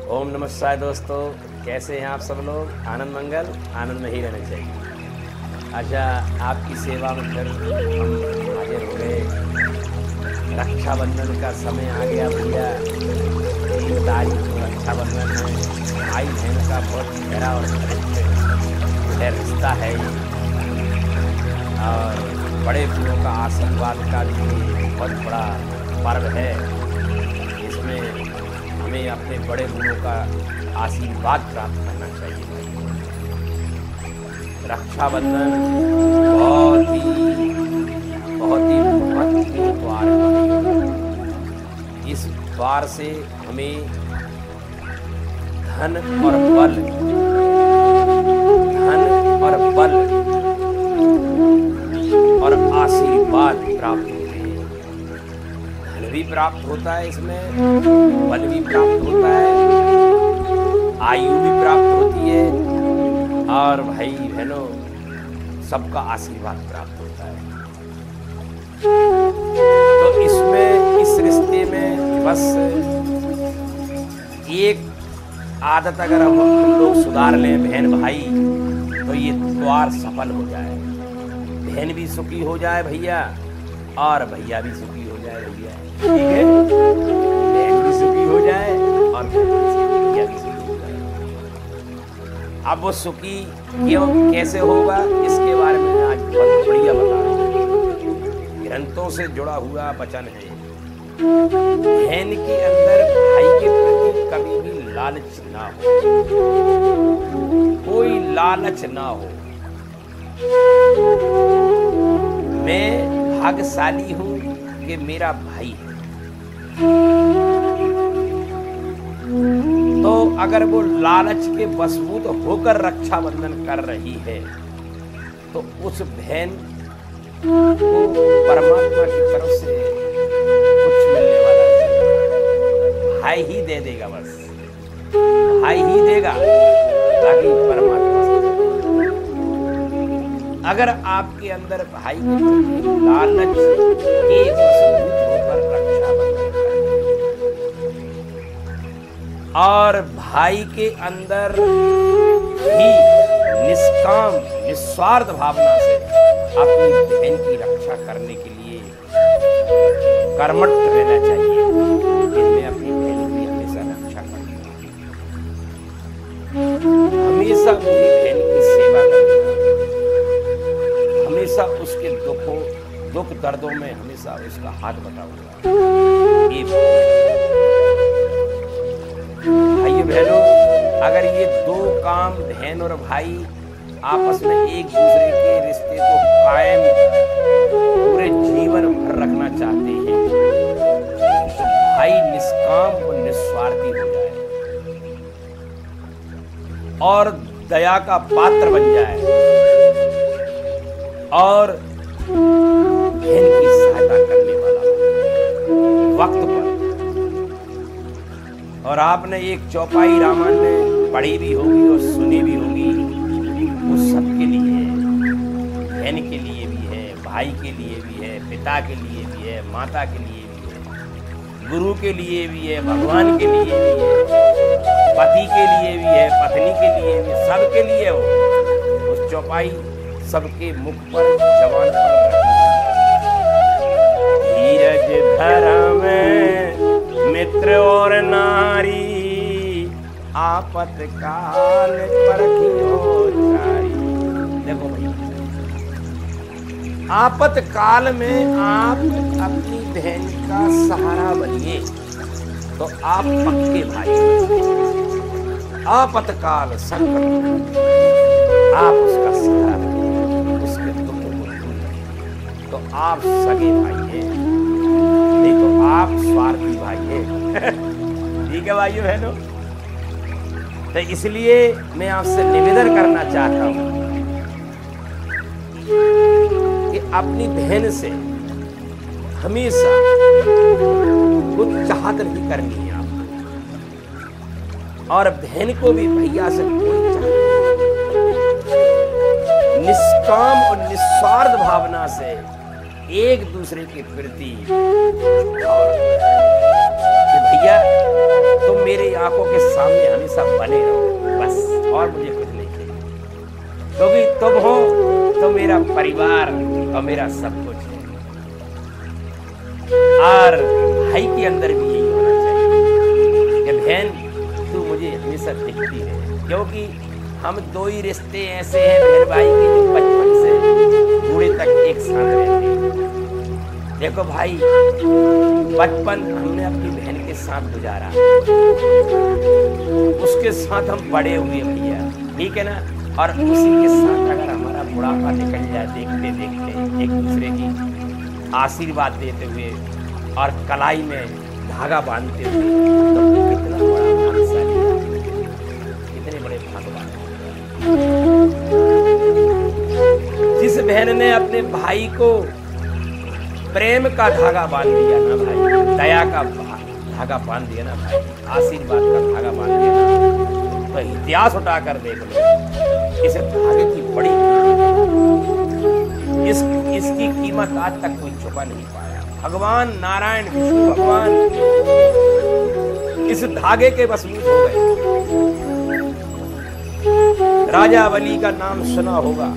ओम नमः शिवाय। दोस्तों कैसे हैं आप सब लोग? आनंद मंगल, आनंद में ही रहना चाहिए। अच्छा, आपकी सेवा में फिर हम हाजिर हो गए। रक्षाबंधन का समय आ गया भैया। 3 तारीख को रक्षाबंधन है। भाई बहन का बहुत गहरा और घनिष्ठ रिश्ता है ये, और बड़े बुढ़ों का आशीर्वाद का भी बहुत बड़ा पर्व है। इसमें हमें अपने बड़े बुढ़ों का आशीर्वाद प्राप्त करना चाहिए। रक्षाबंधन बहुत ही महत्वपूर्ण त्योहार है। इस बार से हमें धन और बल और आशीर्वाद प्राप्त होते हैं। धन भी प्राप्त होता है, इसमें बल भी प्राप्त होता है, आयु भी प्राप्त होती है, और भाई बहनों सबका आशीर्वाद प्राप्त होता है। तो इसमें इस रिश्ते में बस एक आदत अगर हम लोग सुधार लें बहन भाई, तो ये त्योहार सफल हो जाए। बहन भी सुखी हो जाए भैया, और भैया भी सुखी हो जाए भैया। ठीक है, बहन भी सुखी हो जाए और भैया भी सुखी हो जाए। अब वो सुखी क्यों कैसे होगा, इसके बारे में आज बहुत बढ़िया बता रहा हूँ। ग्रंथों से जुड़ा हुआ वचन है। बहन के अंदर भाई के प्रति कभी भी लालच ना हो, कोई लालच ना हो। मैं भाग्यशाली हूं कि मेरा भाई है। तो अगर वो लालच के वशभूत होकर रक्षाबंधन कर रही है, तो उस बहन को परमात्मा की तरफ से कुछ मिलने वाला है। भाई ही दे देगा, बस भाई ही देगा, ताकि परमात्मा से। अगर आपके अंदर भाई के प्रति लालच के वशभूत होकर रक्षाबंधन करें, और भाई के अंदर ही निष्काम निस्वार्थ भावना से अपनी बहन की रक्षा करने के लिए कर्मठ रहना चाहिए कि मैं अपनी बहन की हमेशा रक्षा करूंगा, हमेशा मेरी बहन की सेवा करूंगा, हमेशा उसके दुख दर्दों में हमेशा उसका हाथ बटाऊंगा। ये भाइयों बहनों, अगर ये 2 काम बहन और भाई आपस में एक दूसरे के रिश्ते को कायम पूरे जीवन भर रखना चाहते हैं, तो भाई निष्काम और निस्वार्थी हो जाए और दया का पात्र बन जाए, और बहन की सहायता करने वाला वक्त पर। और आपने एक चौपाई रामायण में पढ़ी भी होगी और सुनी भी होगी। वो सबके लिए है, बहन के लिए भी है, भाई के लिए भी है, पिता के लिए भी है, माता के लिए भी है, गुरु के लिए भी है, भगवान के लिए भी है, पति के लिए भी है, पत्नी के लिए भी, सबके लिए हो। उस चौपाई सबके मुख पर, जवान पर रखी। धीरज धर्म मित्र और नारी, आपत्काल परखियो चारी। देखो भाई, आपत्काल में आप अपनी बहन का सहारा बनिए, तो आप पक्के भाई। आपत्काल संकट आप उसका सहारा बनिए, उसके दुख को भूलिए, तो आप सगे भाई हैं, नहीं तो आप स्वार्थी भाई हैं। ठीक है भाइयों बहनों, तो इसलिए मैं आपसे निवेदन करना चाहता हूं कि अपनी बहन से हमेशा कुछ चाहत नहीं करनी है आपको, और बहन को भी भैया से कोई चाहत नहीं। निष्काम और निस्वार्थ भावना से एक दूसरे के प्रति, और कि भैया तुम मेरी आंखों के सामने बने रहो बस, और मुझे कुछ नहीं चाहिए, क्योंकि तुम हो तो मेरा परिवार और मेरा सब कुछ है। और भाई के अंदर भी यही होना चाहिए कि बहन तू मुझे हमेशा दिखती रहे, क्योंकि हम दो ही रिश्ते ऐसे हैं बहन भाई के जो बचपन से बूढ़े तक एक साथ रहते हैं। देखो भाई, बचपन हमने अपनी बहन के साथ गुजारा, उसके साथ हम बड़े हुए भैया, ठीक है ना। और उसी के साथ अगर हमारा बुढ़ापा निकल जाए देखते देखते, एक दूसरे की आशीर्वाद देते हुए और कलाई में धागा बांधते हुए, तो कितना बड़ा भाग्यशाली है, कितने बड़े भाग्यवान। जिस बहन ने अपने भाई को प्रेम का धागा बांध दिया ना भाई, दया का धागा बांध दिया ना भाई, आशीर्वाद का धागा बांध दिया ना, तो इतिहास उठाकर देख लो, इस धागे की बड़ी इसकी कीमत आज तक कोई छुपा नहीं पाया। भगवान नारायण विष्णु भगवान इस धागे के वसूल हो गए। राजा बलि का नाम सुना होगा,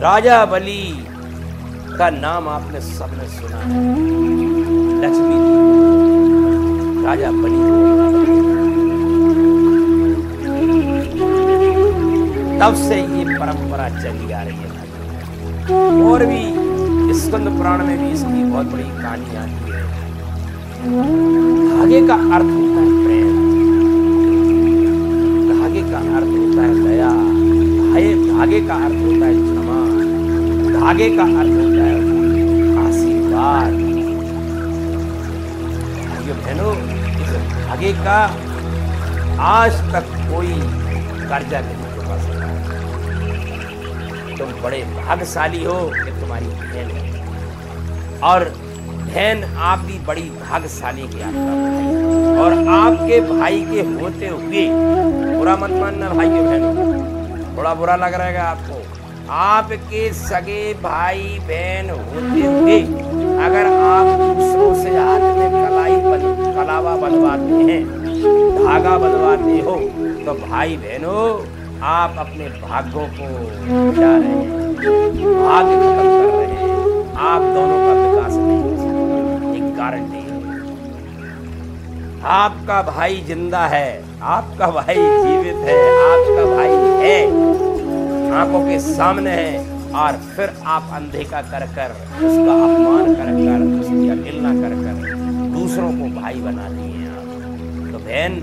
राजा बलि का नाम आपने सबने सुना है। लक्ष्मी राजा बलि तब से ये परंपरा चली आ रही है। और भी स्कंद पुराण में भी इसकी बहुत बड़ी कहानी आती है। धागे का अर्थ होता है प्रेम, धागे का अर्थ होता है दया, धागे का अर्थ होता है क्षमा, धागे का अर्थ होता है आशीर्वाद। बहनों, इस धागे का आज तक कोई कर्जा नहीं चुका सका। तुम बड़े भाग्यशाली हो कि तुम्हारी बहन है, और बहन आप भी बड़ी भाग्यशाली के आपका भाई, और आपके भाई के होते हुए, बुरा मत मानना भाई के बहनों, थोड़ा बुरा लग रहेगा आपको, आपके सगे भाई बहन होते हुए अगर आप दूसरों से हाथ में कलावा बनवाते हैं, धागा बनवाते हो, तो भाई बहनों आप अपने भाग्यों को मिटा रहे हैं, भाग्य खत्म कर रहे हैं, आप दोनों का विकास नहीं हो सकता। एक गारंटी है, आपका भाई जिंदा है, आपका भाई जीवित है, आपका भाई है, आंखों के सामने है, और फिर आप अनदेखा कर कर, उसका अपमान कर कर, उसकी अवहेलना कर कर दूसरों को भाई बनाती हैं आप। तो बहन,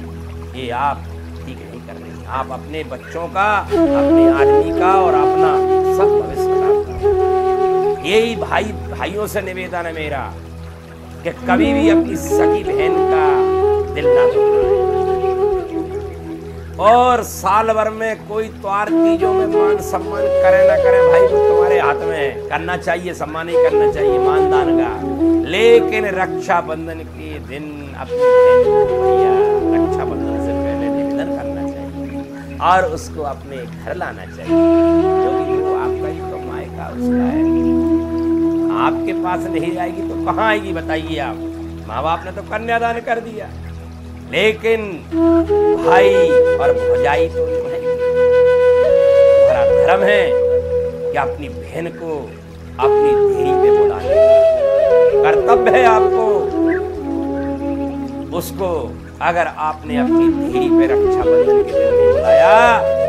ये आप ठीक नहीं कर रही। आप अपने बच्चों का, अपने आदमी का और अपना सब भविष्य खराब कर। यही भाइयों से निवेदन है मेरा कि कभी भी अपनी सगी बहन का दिल ना तोड़ना है। और साल भर में कोई त्योहार तीजों में मान सम्मान करे ना करे भाई, वो तुम्हारे हाथ में है। करना चाहिए, सम्मान ही करना चाहिए, मान दान का, लेकिन रक्षाबंधन के दिन अपनी बहन को भैया रक्षाबंधन से पहले निवेदन करना चाहिए और उसको अपने घर लाना चाहिए, क्योंकि वो आपका ही तो मायका उसका है। आपके पास नहीं आएगी तो कहाँ आएगी बताइए आप? माँ बाप ने तो कन्यादान कर दिया, लेकिन भाई और भौजाई तो है। हमारा धर्म है कि अपनी बहन को अपनी धीरी पे बुलाने का कर्तव्य है आपको। उसको अगर आपने अपनी धीरी पे रक्षाबंधन के दिन नहीं बुलाया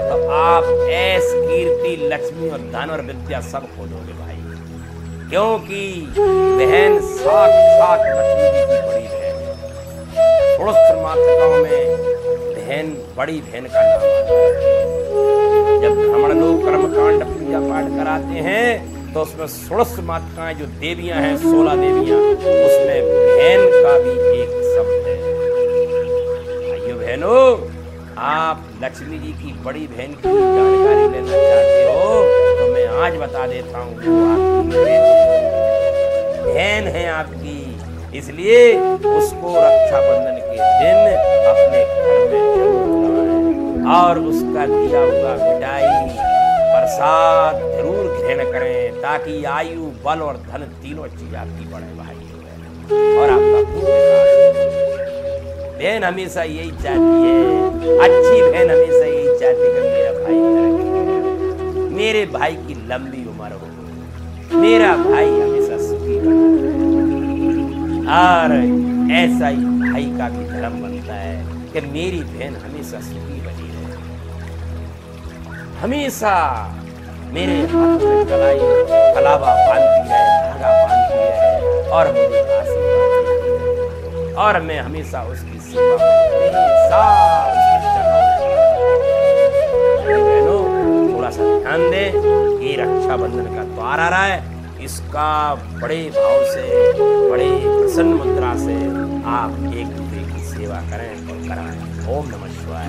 तो आप ऐश, कीर्ति, लक्ष्मी और धन और विद्या सब खो दोगे भाई, क्योंकि बहन साक्षात लक्ष्मी जी की बड़ी बहन है। षोडश मातृकाओं में बहन, बड़ी बहन का नाम आता है। जब ब्राह्मण लोग कर्मकांड पूजा पाठ कराते हैं तो उसमें षोडश मातृकाएं जो देवियां हैं, 16 देवियां, उसमें बहन का भी एक शब्द है। भाइयों बहनों, आप लक्ष्मी जी की बड़ी बहन की जानकारी लेना चाहते हो तो मैं आज बता देता हूँ, वो आपकी बहन है आपकी। इसलिए उसको रक्षाबंधन के दिन अपने घर में जरूर लाएं और उसका दिया हुआ मिठाई, प्रसाद जरूर ग्रहण करें, ताकि आयु, बल और धन तीनों चीज आपकी बढ़े भाई, और आपका खूब विकास। बहन हमेशा यही चाहती है, अच्छी बहन हमेशा यही चाहती है कि मेरा भाई तरक्की करे, मेरे भाई की लंबी उम्र हो, मेरा भाई हमेशा सुखी बने। और ऐसा ही भाई का भी धर्म बनता है कि मेरी बहन हमेशा सुखी बनी रहे, हमेशा मेरे हाथ में कलावा बांधती रहे, धागा बांधती रहे और मुझे आशीर्वाद देती रहे, और मैं हमेशा उसकी सेवा में हमेशा उसके चरणों में। बहनों, थोड़ा सा ध्यान दें, ये रक्षाबंधन का त्योहार आ रहा है, इसका बड़े भाव से, बड़े प्रसन्न मुद्रा से आप एक दूसरे की सेवा करें और कराएं। ओम नमः शिवाय।